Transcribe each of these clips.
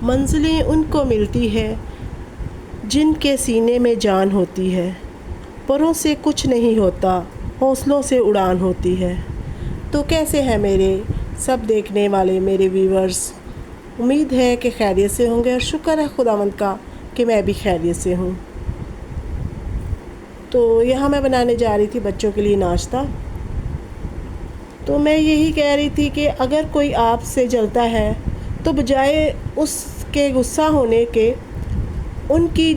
منزلیں ان کو ملتی ہے جن کے سینے میں جان ہوتی ہے، پروں سے کچھ نہیں ہوتا، حوصلوں سے اڑان ہوتی ہے۔ تو کیسے ہیں میرے سب دیکھنے والے میرے ویورز؟ امید ہے کہ خیریت سے ہوں گے، اور شکر ہے خداوند کا کہ میں بھی خیریت سے ہوں۔ تو یہاں میں بنانے جا رہی تھی بچوں کے لیے ناشتہ۔ تو میں یہی کہہ رہی تھی کہ اگر کوئی آپ سے جلتا ہے تو بجائے اس کے غصہ ہونے کے ان کی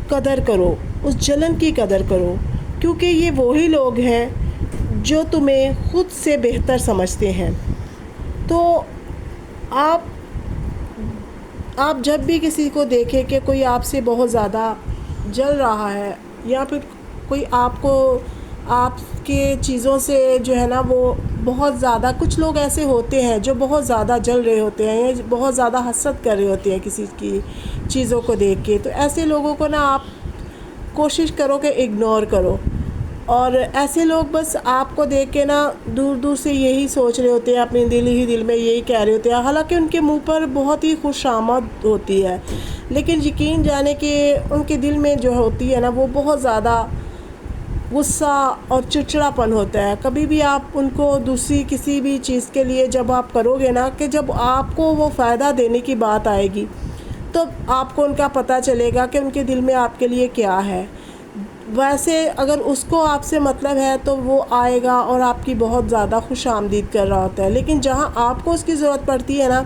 قدر کرو، اس جلن کی قدر کرو، کیونکہ یہ وہی لوگ ہیں جو تمہیں خود سے بہتر سمجھتے ہیں۔ تو آپ جب بھی کسی کو دیکھیں کہ کوئی آپ سے بہت زیادہ جل رہا ہے، یا پھر کوئی آپ کے چیزوں سے جو ہے نا وہ بہت زیادہ، کچھ لوگ ایسے ہوتے ہیں جو بہت زیادہ جل رہے ہوتے ہیں، یا بہت زیادہ حسد کر رہے ہوتے ہیں کسی کی چیزوں کو دیکھ کے، تو ایسے لوگوں کو نا آپ کوشش کرو کہ اگنور کرو۔ اور ایسے لوگ بس آپ کو دیکھ کے نا دور دور سے یہی سوچ رہے ہوتے ہیں، اپنے دل میں یہی کہہ رہے ہوتے ہیں، حالانکہ ان کے منہ پر بہت ہی خوش آمد ہوتی ہے، لیکن یقین جانے کہ ان کے دل میں جو ہوتی ہے نا وہ بہت زیادہ غصہ اور چڑچڑاپن ہوتا ہے۔ کبھی بھی آپ ان کو دوسری کسی بھی چیز کے لیے جب آپ کرو گے نا، کہ جب آپ کو وہ فائدہ دینے کی بات آئے گی تو آپ کو ان کا پتہ چلے گا کہ ان کے دل میں آپ کے لیے کیا ہے۔ ویسے اگر اس کو آپ سے مطلب ہے تو وہ آئے گا اور آپ کی بہت زیادہ خوش آمدید کر رہا ہوتا ہے، لیکن جہاں آپ کو اس کی ضرورت پڑتی ہے نا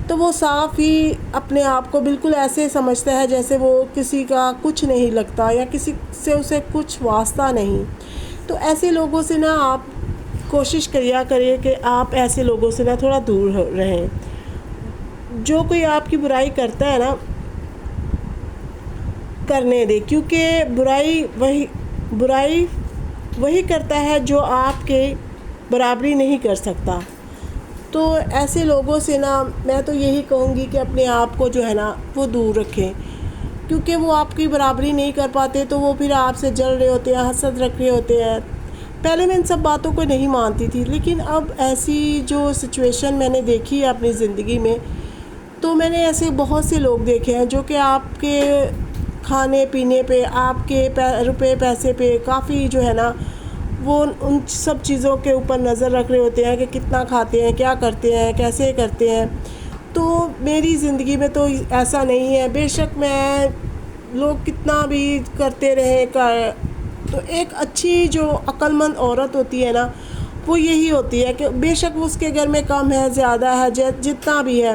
تو وہ صاف ہی اپنے آپ کو بالکل ایسے سمجھتا ہے جیسے وہ کسی کا کچھ نہیں لگتا، یا کسی سے اسے کچھ واسطہ نہیں۔ تو ایسے لوگوں سے نا آپ کوشش کریے کہ آپ ایسے لوگوں سے نا تھوڑا دور رہیں۔ جو کوئی آپ کی برائی کرتا ہے نا، کرنے دے، کیونکہ برائی وہی کرتا ہے جو آپ کے برابری نہیں کر سکتا۔ تو ایسے لوگوں سے نا میں تو یہی کہوں گی کہ اپنے آپ کو جو ہے نا وہ دور رکھیں، کیونکہ وہ آپ کی برابری نہیں کر پاتے تو وہ پھر آپ سے جل رہے ہوتے ہیں، حسد رکھ رہے ہوتے ہیں۔ پہلے میں ان سب باتوں کو نہیں مانتی تھی، لیکن اب ایسی جو سچویشن میں نے دیکھی ہے اپنی زندگی میں، تو میں نے ایسے بہت سے لوگ دیکھے ہیں جو کہ آپ کے کھانے پینے پہ، آپ کے روپے پیسے پہ کافی جو ہے نا وہ ان سب چیزوں کے اوپر نظر رکھ رہے ہوتے ہیں کہ کتنا کھاتے ہیں، کیا کرتے ہیں، کیسے کرتے ہیں۔ تو میری زندگی میں تو ایسا نہیں ہے، بے شک میں لوگ کتنا بھی کرتے رہیں تو ایک اچھی جو عقل مند عورت ہوتی ہے نا وہ یہی ہوتی ہے کہ بے شک اس کے گھر میں کم ہے، زیادہ ہے، جتنا بھی ہے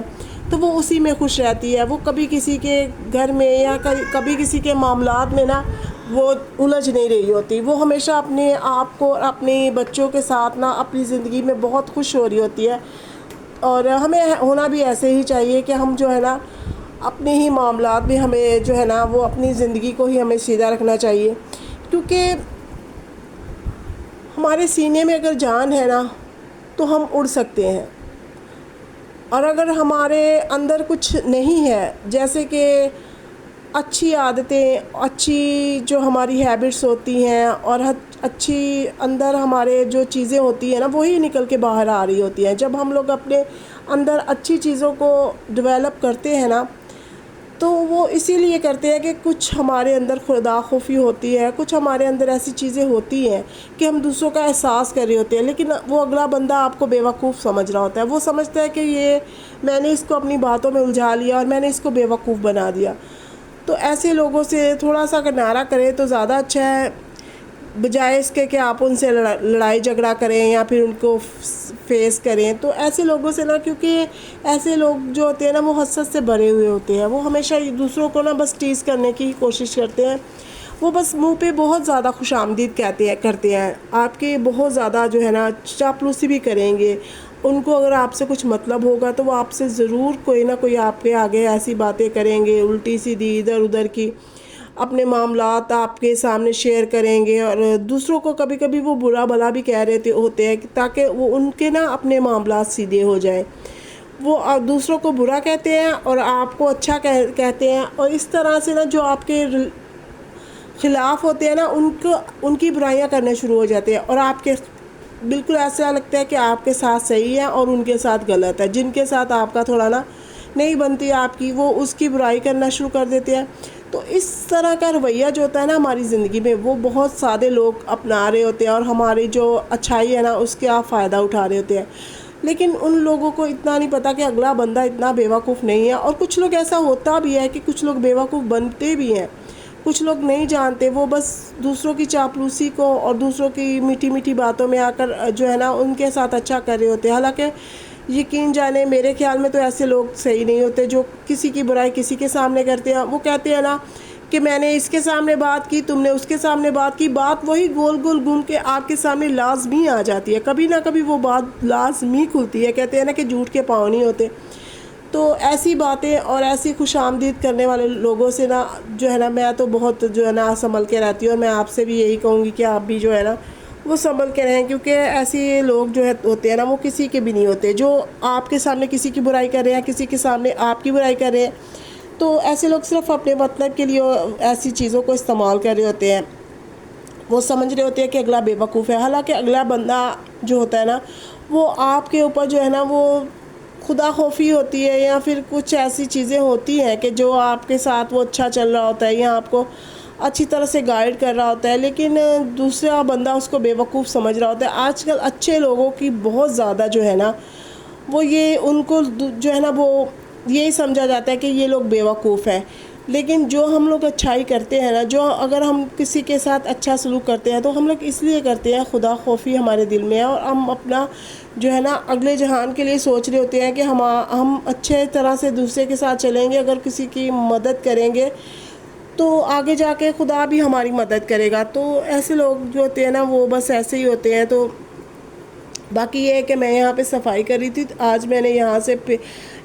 تو وہ اسی میں خوش رہتی ہے۔ وہ کبھی کسی کے گھر میں یا کبھی کسی کے معاملات میں نا وہ الجھ نہیں رہی ہوتی، وہ ہمیشہ اپنے آپ کو اپنے بچوں کے ساتھ نا اپنی زندگی میں بہت خوش ہو رہی ہوتی ہے۔ اور ہمیں ہونا بھی ایسے ہی چاہیے کہ ہم جو ہے نا اپنے ہی معاملات میں ہمیں جو ہے نا وہ اپنی زندگی کو ہی ہمیں سیدھا رکھنا چاہیے، کیونکہ ہمارے سینے میں اگر جان ہے نا تو ہم اڑ سکتے ہیں، اور اگر ہمارے اندر کچھ نہیں ہے، جیسے کہ اچھی عادتیں، اچھی جو ہماری ہیبٹس ہوتی ہیں، اور اچھی اندر ہمارے جو چیزیں ہوتی ہیں نا وہی نکل کے باہر آ رہی ہوتی ہیں۔ جب ہم لوگ اپنے اندر اچھی چیزوں کو ڈیولپ کرتے ہیں نا تو وہ اسی لیے کرتے ہیں کہ کچھ ہمارے اندر خدا خوفی ہوتی ہے، کچھ ہمارے اندر ایسی چیزیں ہوتی ہیں کہ ہم دوسروں کا احساس کر رہے ہوتے ہیں، لیکن وہ اگلا بندہ آپ کو بیوقوف سمجھ رہا ہوتا ہے۔ وہ سمجھتا ہے کہ میں نے اس کو اپنی باتوں میں الجھا لیا اور میں نے اس کو بیوقوف بنا دیا۔ تو ایسے لوگوں سے تھوڑا سا کنارہ کریں تو زیادہ اچھا ہے، بجائے اس کے کہ آپ ان سے لڑائی جھگڑا کریں یا پھر ان کو فیس کریں۔ تو ایسے لوگوں سے نا، کیونکہ ایسے لوگ جو ہوتے ہیں نا وہ حسد سے بھرے ہوئے ہوتے ہیں، وہ ہمیشہ دوسروں کو نا بس ٹیز کرنے کی کوشش کرتے ہیں، وہ بس منہ پہ بہت زیادہ خوش آمدید کرتے ہیں، آپ کے بہت زیادہ جو ہے نا چاپلوسی بھی کریں گے۔ ان کو اگر آپ سے کچھ مطلب ہوگا تو وہ آپ سے ضرور کوئی نہ کوئی آپ کے آگے ایسی باتیں کریں گے، الٹی سیدھی ادھر ادھر کی، اپنے معاملات آپ کے سامنے شیئر کریں گے، اور دوسروں کو کبھی کبھی وہ برا بھلا بھی کہہ رہے ہوتے ہیں تاکہ وہ ان کے نا اپنے معاملات سیدھے ہو جائیں۔ وہ دوسروں کو برا کہتے ہیں اور آپ کو اچھا کہتے ہیں، اور اس طرح سے نا جو آپ کے خلاف ہوتے ہیں نا ان کی برائیاں کرنے شروع ہو جاتے ہیں، اور آپ کے بالکل ایسا لگتا ہے کہ آپ کے ساتھ صحیح ہے اور ان کے ساتھ غلط ہے، جن کے ساتھ آپ کا تھوڑا نا نہیں بنتی آپ کی، وہ اس کی برائی کرنا شروع کر دیتے ہیں۔ تو اس طرح کا رویہ جو ہوتا ہے نا ہماری زندگی میں، وہ بہت سادے لوگ اپنا رہے ہوتے ہیں اور ہماری جو اچھائی ہے نا اس کا فائدہ اٹھا رہے ہوتے ہیں، لیکن ان لوگوں کو اتنا نہیں پتہ کہ اگلا بندہ اتنا بیوقوف نہیں ہے۔ اور کچھ لوگ ایسا ہوتا بھی ہے کہ کچھ لوگ بیوقوف بنتے بھی ہیں، کچھ لوگ نہیں جانتے، وہ بس دوسروں کی چاپلوسی کو اور دوسروں کی میٹھی میٹھی باتوں میں آ کر جو ہے نا ان کے ساتھ اچھا کر رہے ہوتے ہیں۔ حالانکہ یقین جانے میرے خیال میں تو ایسے لوگ صحیح نہیں ہوتے جو کسی کی برائی کسی کے سامنے کرتے ہیں۔ وہ کہتے ہیں نا کہ میں نے اس کے سامنے بات کی، تم نے اس کے سامنے بات کی، بات وہی گول گول گھوم کے آپ کے سامنے لازمی آ جاتی ہے، کبھی نہ کبھی وہ بات لازمی کھلتی ہے۔ کہتے ہیں نا کہ جھوٹ کے پاؤں نہیں ہوتے۔ تو ایسی باتیں اور ایسی خوش آمدید کرنے والے لوگوں سے نا جو ہے نا میں تو بہت جو ہے نا سنبھل کے رہتی ہوں، اور میں آپ سے بھی یہی کہوں گی کہ آپ بھی جو ہے نا وہ سنبھل کے رہیں، کیونکہ ایسے لوگ جو ہوتے ہیں نا وہ کسی کے بھی نہیں ہوتے۔ جو آپ کے سامنے کسی کی برائی کر رہے ہیں، کسی کے سامنے آپ کی برائی کر رہے ہیں، تو ایسے لوگ صرف اپنے مطلب کے لیے ایسی چیزوں کو استعمال کر رہے ہوتے ہیں۔ وہ سمجھ رہے ہوتے ہیں کہ اگلا بے وقوف ہے، حالانکہ اگلا بندہ جو ہوتا ہے نا وہ آپ کے اوپر جو ہے نا وہ خدا خوفی ہوتی ہے، یا پھر کچھ ایسی چیزیں ہوتی ہیں کہ جو آپ کے ساتھ وہ اچھا چل رہا ہوتا ہے یا آپ کو اچھی طرح سے گائیڈ کر رہا ہوتا ہے، لیکن دوسرا بندہ اس کو بے وقوف سمجھ رہا ہوتا ہے۔ آج کل اچھے لوگوں کی بہت زیادہ جو ہے نا وہ یہ ان کو جو ہے نا وہ یہی سمجھا جاتا ہے کہ یہ لوگ بے وقوف ہیں، لیکن جو ہم لوگ اچھائی کرتے ہیں نا، جو اگر ہم کسی کے ساتھ اچھا سلوک کرتے ہیں تو ہم لوگ اس لیے کرتے ہیں، خدا خوفی ہمارے دل میں ہے، اور ہم اپنا جو ہے نا اگلے جہان کے لیے سوچ رہے ہوتے ہیں کہ ہم اچھے طرح سے دوسرے کے ساتھ چلیں گے، اگر کسی کی مدد کریں گے تو آگے جا کے خدا بھی ہماری مدد کرے گا۔ تو ایسے لوگ جو ہوتے ہیں نا وہ بس ایسے ہی ہوتے ہیں۔ تو باقی یہ ہے کہ میں یہاں پہ صفائی کر رہی تھی، آج میں نے یہاں سے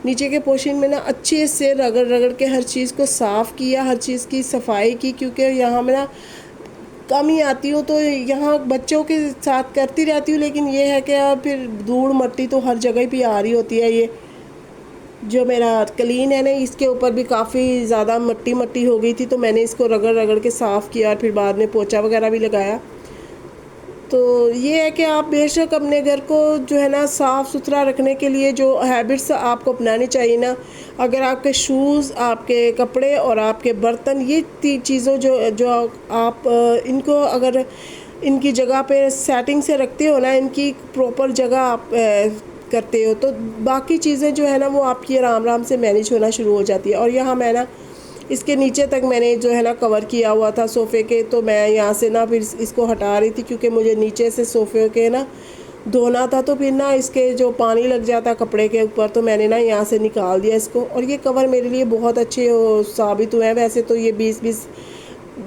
نیچے کے پورشن میں نا اچھے سے رگڑ رگڑ کے ہر چیز کو صاف کیا، ہر چیز کی صفائی کی، کیونکہ یہاں میں نا کم ہی آتی ہوں تو یہاں بچوں کے ساتھ کرتی رہتی ہوں، لیکن یہ ہے کہ پھر دھوڑ مٹی تو ہر جگہ پہ آ رہی ہوتی ہے۔ یہ جو میرا کلین ہے نا اس کے اوپر بھی کافی زیادہ مٹی مٹی ہو گئی تھی، تو میں نے اس کو رگڑ رگڑ کے صاف کیا اور پھر بعد میں پوچھا وغیرہ بھی لگایا۔ تو یہ ہے کہ آپ بے شک اپنے گھر کو جو ہے نا صاف ستھرا رکھنے کے لیے جو ہیبٹس آپ کو اپنانی چاہیے نا، اگر آپ کے شوز، آپ کے کپڑے اور آپ کے برتن، یہ چیزوں جو آپ ان کو اگر ان کی جگہ پہ سیٹنگ سے رکھتے ہو نا، ان کی پراپر جگہ آپ کرتے ہو، تو باقی چیزیں جو ہے نا وہ آپ کی آرام آرام سے مینیج ہونا شروع ہو جاتی ہے۔ اور یہاں میں نا اس کے نیچے تک میں نے جو ہے نا کور کیا ہوا تھا صوفے کے، تو میں یہاں سے نا پھر اس کو ہٹا رہی تھی، کیونکہ مجھے نیچے سے صوفے کے نا دھونا تھا، تو پھر نا اس کے جو پانی لگ جاتا کپڑے کے اوپر، تو میں نے نا یہاں سے نکال دیا اس کو۔ اور یہ کور میرے لیے بہت اچھے ثابت ہوئے ہیں، ویسے تو یہ 20-20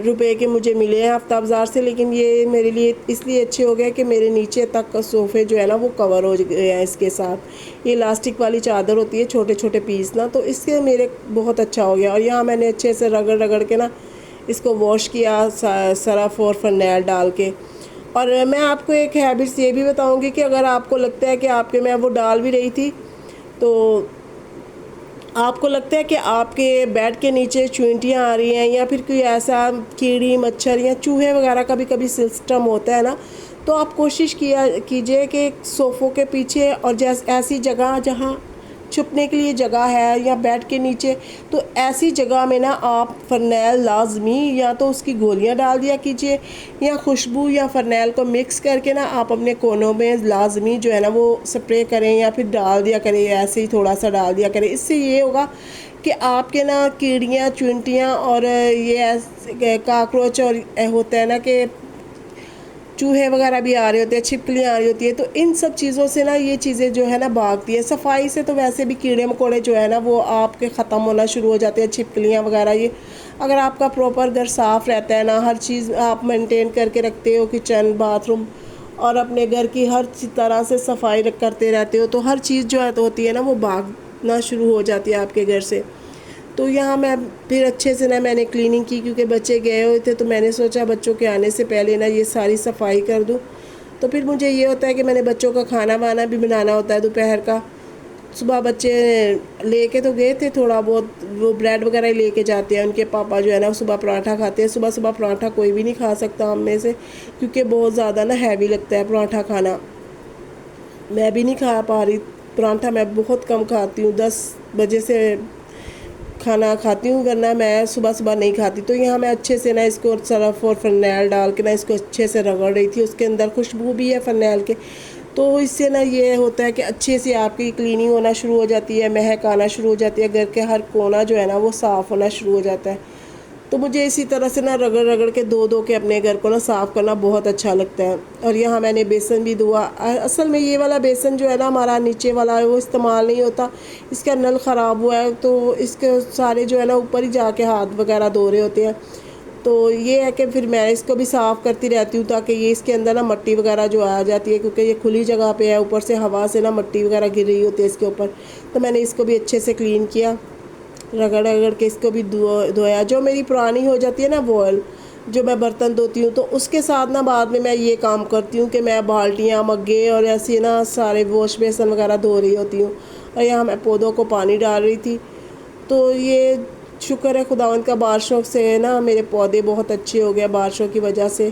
روپے کے مجھے ملے ہیں ہفتہ بازار سے، لیکن یہ میرے لیے اس لیے اچھے ہو گئے کہ میرے نیچے تک صوفے جو ہے نا وہ کور ہو گئے ہیں اس کے ساتھ۔ یہ لاسٹک والی چادر ہوتی ہے چھوٹے چھوٹے پیس نا، تو اس سے میرے بہت اچھا ہو گیا۔ اور یہاں میں نے اچھے سے رگڑ رگڑ کے نا اس کو واش کیا سرف اور فرنیل ڈال کے۔ اور میں آپ کو ایک ہیبٹس یہ بھی بتاؤں گی کہ اگر آپ کو لگتا ہے کہ آپ کے، میں وہ ڈال بھی رہی تھی، تو آپ کو لگتا ہے کہ آپ کے بیڈ کے نیچے چوئنٹیاں آ رہی ہیں، یا پھر کوئی ایسا کیڑی مچھر یا چوہے وغیرہ کا بھی کبھی سسٹم ہوتا ہے نا، تو آپ کوشش کیجئے کہ صوفوں کے پیچھے اور ایسی جگہ جہاں چھپنے کے لیے جگہ ہے یا بیڈ کے نیچے، تو ایسی جگہ میں نا آپ فرنیل لازمی یا تو اس کی گولیاں ڈال دیا کیجئے، یا خوشبو یا فرنیل کو مکس کر کے نا آپ اپنے کونوں میں لازمی جو ہے نا وہ سپرے کریں، یا پھر ڈال دیا کریں، ایسے ہی تھوڑا سا ڈال دیا کریں۔ اس سے یہ ہوگا کہ آپ کے نا کیڑیاں چونٹیاں اور یہ کاکروچ اور ہوتا ہے نا کہ چوہے وغیرہ بھی آ رہے ہوتے ہیں، چھپکلیاں آ رہی ہوتی ہے، تو ان سب چیزوں سے نا یہ چیزیں جو ہے نا بھاگتی ہے۔ صفائی سے تو ویسے بھی کیڑے مکوڑے جو ہے نا وہ آپ کے ختم ہونا شروع ہو جاتے ہیں، چھپکلیاں وغیرہ۔ یہ اگر آپ کا پراپر گھر صاف رہتا ہے نا، ہر چیز آپ مینٹین کر کے رکھتے ہو، کچن، باتھ روم اور اپنے گھر کی ہر طرح سے صفائی کرتے رہتے ہو، تو ہر چیز جو ہوتی ہے نا وہ بھاگنا شروع ہو جاتی ہے آپ کے گھر سے۔ تو یہاں میں پھر اچھے سے نا میں نے کلیننگ کی، کیونکہ بچے گئے ہوئے تھے، تو میں نے سوچا بچوں کے آنے سے پہلے نا یہ ساری صفائی کر دوں۔ تو پھر مجھے یہ ہوتا ہے کہ میں نے بچوں کا کھانا وانا بھی بنانا ہوتا ہے دوپہر کا۔ صبح بچے لے کے تو گئے تھے تھوڑا بہت، وہ بریڈ وغیرہ لے کے جاتے ہیں، ان کے پاپا جو ہے نا صبح پراٹھا کھاتے ہیں۔ صبح صبح پراٹھا کوئی بھی نہیں کھا سکتا ہم میں سے، کیونکہ بہت زیادہ نا ہیوی لگتا ہے پراٹھا کھانا۔ میں بھی نہیں کھا پا رہی پراٹھا، میں بہت کم کھاتی ہوں، بجے سے کھانا کھاتی ہوں، ورنہ میں صبح صبح نہیں کھاتی۔ تو یہاں میں اچھے سے نا اس کو سرف اور فرنیل ڈال کے نا اس کو اچھے سے رگڑ رہی تھی۔ اس کے اندر خوشبو بھی ہے فرنیل کے، تو اس سے نا یہ ہوتا ہے کہ اچھے سے آپ کی کلیننگ ہونا شروع ہو جاتی ہے، مہک آنا شروع ہو جاتی ہے، گھر کے ہر کونا جو ہے نا وہ صاف ہونا شروع ہو جاتا ہے۔ تو مجھے اسی طرح سے نا رگڑ رگڑ کے دھو کے اپنے گھر کو نا صاف کرنا بہت اچھا لگتا ہے۔ اور یہاں میں نے بیسن بھی دھوا۔ اصل میں یہ والا بیسن جو ہے نا ہمارا نیچے والا ہے وہ استعمال نہیں ہوتا، اس کا نل خراب ہوا ہے، تو اس کے سارے جو ہے نا اوپر ہی جا کے ہاتھ وغیرہ دھو رہے ہوتے ہیں۔ تو یہ ہے کہ پھر میں اس کو بھی صاف کرتی رہتی ہوں تاکہ یہ اس کے اندر نا مٹی وغیرہ جو آ جاتی ہے، کیونکہ یہ کھلی جگہ پہ ہے، اوپر سے ہوا سے نا مٹی وغیرہ گر رہی ہوتی ہے اس کے اوپر۔ تو میں نے اس کو بھی اچھے سے کلین کیا، رگڑ رگڑ کے اس کو بھی دھویا۔ جو میری پرانی ہو جاتی ہے نا بوئل، جو میں برتن دھوتی ہوں، تو اس کے ساتھ نا بعد میں یہ کام کرتی ہوں کہ میں بالٹیاں، مگے اور ایسے نا سارے واش بیسن وغیرہ دھو رہی ہوتی ہوں۔ اور یہاں میں پودوں کو پانی ڈال رہی تھی۔ تو یہ شکر ہے خداوند کا، بارشوں سے نا میرے پودے بہت اچھے ہو گئے بارشوں کی وجہ سے۔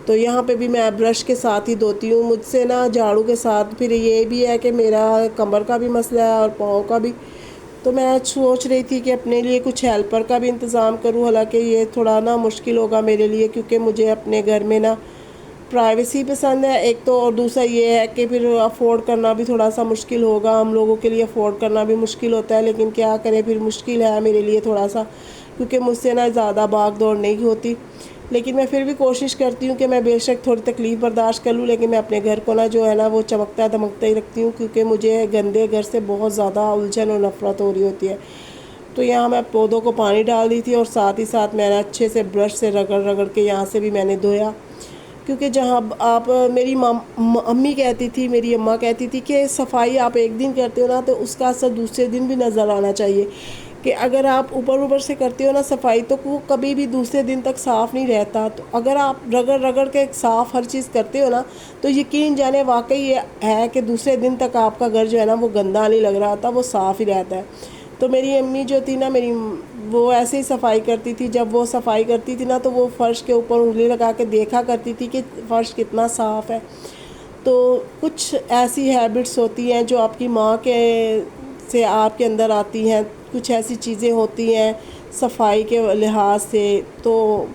تو یہاں پہ بھی میں برش کے ساتھ ہی دھوتی ہوں، مجھ سے نا جھاڑو کے ساتھ۔ پھر یہ بھی ہے کہ میرا کمر کا بھی مسئلہ ہے اور پاؤں کا بھی، تو میں سوچ رہی تھی کہ اپنے لیے کچھ ہیلپر کا بھی انتظام کروں، حالانکہ یہ تھوڑا نا مشکل ہوگا میرے لیے، کیونکہ مجھے اپنے گھر میں نا پرائیویسی پسند ہے ایک تو، اور دوسرا یہ ہے کہ پھر افورڈ کرنا بھی تھوڑا سا مشکل ہوگا، ہم لوگوں کے لیے افورڈ کرنا بھی مشکل ہوتا ہے، لیکن کیا کریں، پھر مشکل ہے میرے لیے تھوڑا سا، کیونکہ مجھ سے نا زیادہ بھاگ دوڑ نہیں ہوتی۔ لیکن میں پھر بھی کوشش کرتی ہوں کہ میں بے شک تھوڑی تکلیف برداشت کر لوں، لیکن میں اپنے گھر کو نا جو ہے نا وہ چمکتا دمکتا ہی رکھتی ہوں، کیونکہ مجھے گندے گھر سے بہت زیادہ الجھن اور نفرت ہو رہی ہوتی ہے۔ تو یہاں میں پودوں کو پانی ڈال دی تھی، اور ساتھ ہی ساتھ میں نے اچھے سے برش سے رگڑ رگڑ کے یہاں سے بھی میں نے دھویا، کیونکہ جہاں آپ میری امی کہتی تھی، میری اماں کہتی تھی کہ صفائی آپ ایک دن کرتے ہو نا تو اس کا اثر دوسرے دن بھی نظر آنا چاہیے، کہ اگر آپ اوپر سے کرتے ہو نا صفائی تو وہ کبھی بھی دوسرے دن تک صاف نہیں رہتا۔ تو اگر آپ رگڑ رگڑ کے صاف ہر چیز کرتے ہو نا تو یقین جانے واقعی یہ ہے کہ دوسرے دن تک آپ کا گھر جو ہے نا وہ گندا نہیں لگ رہا تھا، وہ صاف ہی رہتا ہے۔ تو میری امی جو تھی نا وہ ایسے ہی صفائی کرتی تھی، جب وہ صفائی کرتی تھی نا تو وہ فرش کے اوپر انگلی لگا کے دیکھا کرتی تھی کہ فرش کتنا صاف ہے۔ تو کچھ ایسی ہیبٹس ہوتی ہیں جو آپ کی ماں کے سے آپ کے اندر آتی ہیں، کچھ ایسی چیزیں ہوتی ہیں صفائی کے لحاظ سے، تو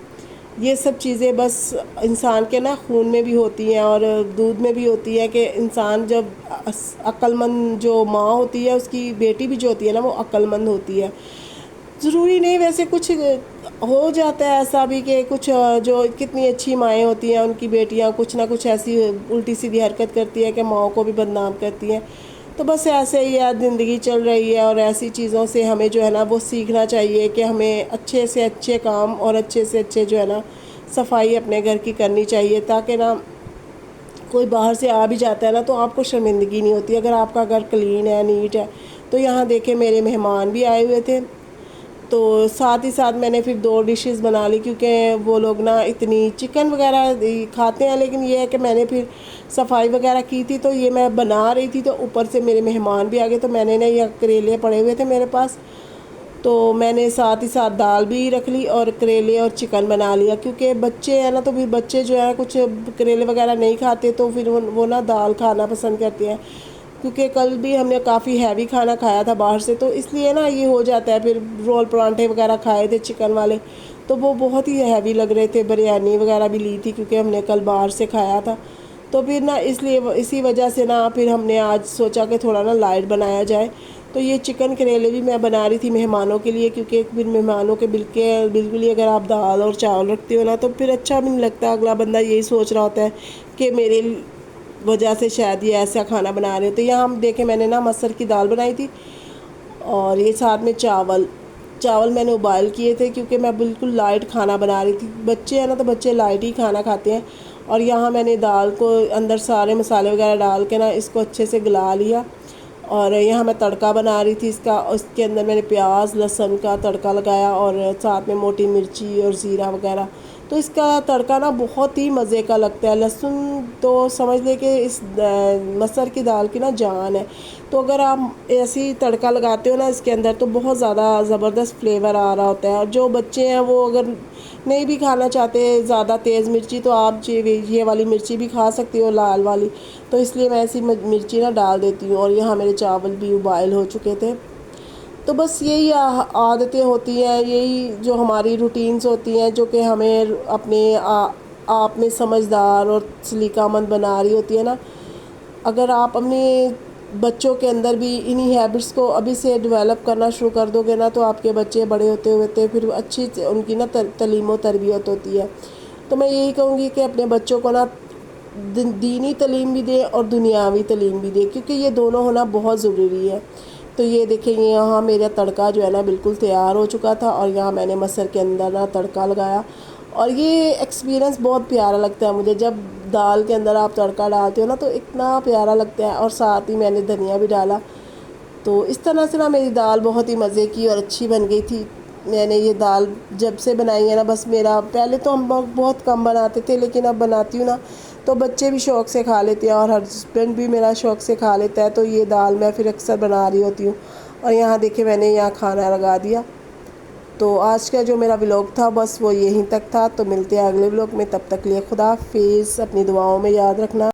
یہ سب چیزیں بس انسان کے نا خون میں بھی ہوتی ہیں اور دودھ میں بھی ہوتی ہے، کہ انسان جب عقل مند جو ماں ہوتی ہے اس کی بیٹی بھی جو ہوتی ہے نا وہ عقل مند ہوتی ہے۔ ضروری نہیں، ویسے کچھ ہو جاتا ہے ایسا بھی کہ کچھ جو کتنی اچھی مائیں ہوتی ہیں ان کی بیٹیاں کچھ نہ کچھ ایسی الٹی سیدھی حرکت کرتی ہے کہ ماؤں کو بھی بدنام کرتی ہیں۔ تو بس ایسے ہی ہے، زندگی چل رہی ہے، اور ایسی چیزوں سے ہمیں جو ہے نا وہ سیکھنا چاہیے کہ ہمیں اچھے سے اچھے کام اور اچھے سے اچھے جو ہے نا صفائی اپنے گھر کی کرنی چاہیے، تاکہ نا کوئی باہر سے آ بھی جاتا ہے نا تو آپ کو شرمندگی نہیں ہوتی اگر آپ کا گھر کلین ہے، نیٹ ہے۔ تو یہاں دیکھیں میرے مہمان بھی آئے ہوئے تھے، تو ساتھ ہی ساتھ میں نے پھر 2 ڈشز بنا لی، کیونکہ وہ لوگ نا اتنی چکن وغیرہ کھاتے ہیں، لیکن یہ ہے کہ میں نے پھر صفائی وغیرہ کی تھی تو یہ میں بنا رہی تھی، تو اوپر سے میرے مہمان بھی آ گئے، تو میں نے نا یہ کریلے پڑے ہوئے تھے میرے پاس، تو میں نے ساتھ ہی ساتھ دال بھی رکھ لی اور کریلے اور چکن بنا لیا، کیونکہ بچے ہیں نا تو پھر بچے جو ہے کچھ کریلے وغیرہ نہیں کھاتے، تو پھر وہ نا دال کھانا پسند کرتے ہیں، کیونکہ کل بھی ہم نے کافی ہیوی کھانا کھایا تھا باہر سے، تو اس لیے نا یہ ہو جاتا ہے۔ پھر رول پرانٹھے وغیرہ کھائے تھے چکن والے، تو وہ بہت ہی ہیوی لگ رہے تھے، بریانی وغیرہ بھی لی تھی کیونکہ ہم نے کل باہر سے کھایا تھا، تو پھر نا اسی وجہ سے نا پھر ہم نے آج سوچا کہ تھوڑا نا لائٹ بنایا جائے۔ تو یہ چکن کریلے بھی میں بنا رہی تھی مہمانوں کے لیے، کیونکہ پھر مہمانوں کے بالکل ہی اگر آپ دال اور چاول رکھتے ہو نا تو پھر اچھا بھی نہیں لگتا، اگلا بندہ یہی سوچ رہا ہوتا ہے کہ میرے وجہ سے شاید یہ ایسا کھانا بنا رہے ہو۔ تو یہاں ہم دیکھیں میں نے نا مسر کی دال بنائی تھی، اور یہ ساتھ میں چاول میں نے ابال کیے تھے، کیونکہ میں بالکل لائٹ کھانا بنا رہی تھی، بچے ہیں نا تو بچے لائٹ ہی کھانا کھاتے ہیں۔ اور یہاں میں نے دال کو اندر سارے مسالے وغیرہ ڈال کے نا اس کو اچھے سے گلا لیا، اور یہاں میں تڑکا بنا رہی تھی اس کے اندر میں نے پیاز لہسن کا تڑکا لگایا، اور ساتھ میں موٹی مرچی اور زیرہ وغیرہ، تو اس کا تڑکا نا بہت ہی مزے کا لگتا ہے۔ لہسن تو سمجھ لے کہ اس مسر کی دال کی نا جان ہے، تو اگر آپ ایسی تڑکا لگاتے ہو نا اس کے اندر تو بہت زیادہ زبردست فلیور آ رہا ہوتا ہے۔ اور جو بچے ہیں وہ اگر نہیں بھی کھانا چاہتے زیادہ تیز مرچی، تو آپ یہ والی مرچی بھی کھا سکتے ہو، لال والی، تو اس لیے میں ایسی مرچی نا ڈال دیتی ہوں۔ اور یہاں میرے چاول بھی بوائل ہو چکے تھے، تو بس یہی عادتیں ہوتی ہیں، یہی جو ہماری روٹینز ہوتی ہیں جو کہ ہمیں اپنے آپ میں سمجھدار اور سلیقہ مند بنا رہی ہوتی ہے نا۔ اگر آپ اپنے بچوں کے اندر بھی انہی ہیبٹس کو ابھی سے ڈیولپ کرنا شروع کر دو گے نا، تو آپ کے بچے بڑے ہوتے ہوتے پھر اچھی ان کی نا تعلیم و تربیت ہوتی ہے۔ تو میں یہی کہوں گی کہ اپنے بچوں کو نا دینی تعلیم بھی دیں اور دنیاوی تعلیم بھی دیں، کیونکہ یہ دونوں ہونا بہت ضروری ہے۔ تو یہ دیکھیں، یہاں میرا تڑکا جو ہے نا بالکل تیار ہو چکا تھا، اور یہاں میں نے مسر کے اندر نا تڑکا لگایا، اور یہ ایکسپیرینس بہت پیارا لگتا ہے مجھے جب دال کے اندر آپ تڑکا ڈالتے ہو نا، تو اتنا پیارا لگتا ہے، اور ساتھ ہی میں نے دھنیا بھی ڈالا۔ تو اس طرح سے نا میری دال بہت ہی مزے کی اور اچھی بن گئی تھی۔ میں نے یہ دال جب سے بنائی ہے نا، بس میرا پہلے تو ہم بہت کم بناتے تھے، لیکن اب بناتی ہوں نا تو بچے بھی شوق سے کھا لیتے ہیں، اور ہسبینڈ بھی میرا شوق سے کھا لیتا ہے۔ تو یہ دال میں پھر اکثر بنا رہی ہوتی ہوں، اور یہاں دیکھیں میں نے یہاں کھانا لگا دیا۔ تو آج کا جو میرا ولاگ تھا بس وہ یہیں تک تھا، تو ملتے ہیں اگلے ولاگ میں، تب تک لیے خدا حافظ، اپنی دعاؤں میں یاد رکھنا۔